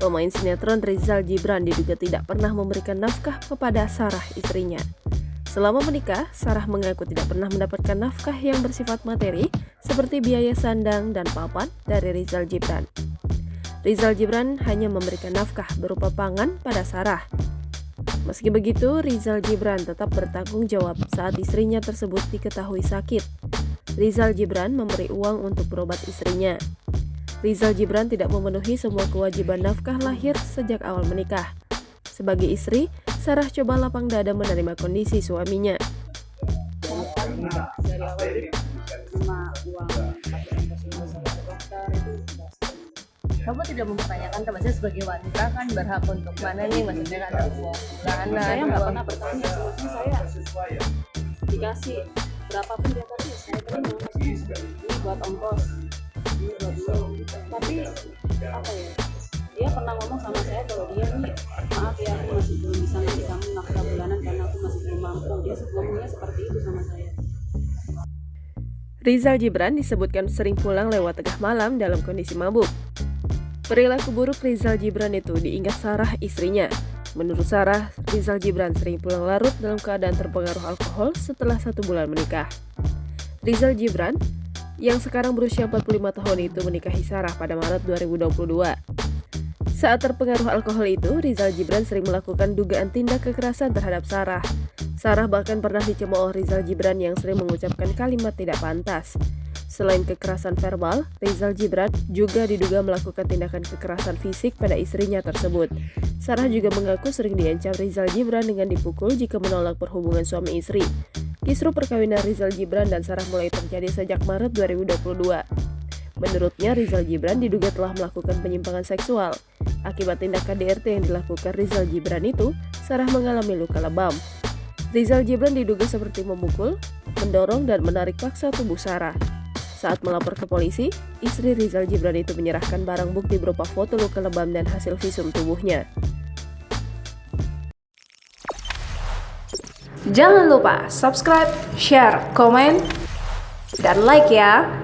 Pemain sinetron Rizal Gibran diduga tidak pernah memberikan nafkah kepada Sarah, istrinya. Selama menikah, Sarah mengaku tidak pernah mendapatkan nafkah yang bersifat materi seperti biaya sandang dan papan dari Rizal Gibran. Rizal Gibran hanya memberikan nafkah berupa pangan pada Sarah. Meski begitu, Rizal Gibran tetap bertanggung jawab saat istrinya tersebut diketahui sakit. Rizal Gibran memberi uang untuk berobat istrinya. Rizal Gibran tidak memenuhi semua kewajiban nafkah lahir sejak awal menikah. Sebagai istri, Sarah coba lapang dada menerima kondisi suaminya. Kamu tidak mempertanyakan, maksudnya sebagai wanita kan berhak untuk mana nih, maksudnya kan ada uang bulanan. Saya nggak pernah bertanya, maksudnya saya dikasih berapapun dia kasih, saya terima. Ini buat ongkos, ini buat dulu. Tapi apa ya? Dia pernah ngomong sama saya kalau dia nih, maaf ya aku masih belum bisa ngasih kamu nafkah bulanan karena aku masih belum mampu. Dia ngomongnya seperti itu sama saya. Rizal Gibran disebutkan sering pulang lewat tengah malam dalam kondisi mabuk. Perilaku buruk Rizal Gibran itu diingat Sarah, istrinya. Menurut Sarah, Rizal Gibran sering pulang larut dalam keadaan terpengaruh alkohol setelah 1 bulan menikah. Rizal Gibran, yang sekarang berusia 45 tahun itu menikahi Sarah pada Maret 2022. Saat terpengaruh alkohol itu, Rizal Gibran sering melakukan dugaan tindak kekerasan terhadap Sarah. Sarah bahkan pernah dicemooh Rizal Gibran yang sering mengucapkan kalimat tidak pantas. Selain kekerasan verbal, Rizal Gibran juga diduga melakukan tindakan kekerasan fisik pada istrinya tersebut. Sarah juga mengaku sering diancam Rizal Gibran dengan dipukul jika menolak perhubungan suami istri. Kisruh perkawinan Rizal Gibran dan Sarah mulai terjadi sejak Maret 2022. Menurutnya, Rizal Gibran diduga telah melakukan penyimpangan seksual. Akibat tindak KDRT yang dilakukan Rizal Gibran itu, Sarah mengalami luka lebam. Rizal Gibran diduga seperti memukul, mendorong, dan menarik paksa tubuh Sarah. Saat melapor ke polisi, istri Rizal Gibran itu menyerahkan barang bukti berupa foto luka lebam dan hasil visum tubuhnya. Jangan lupa subscribe, share, komen, dan like ya!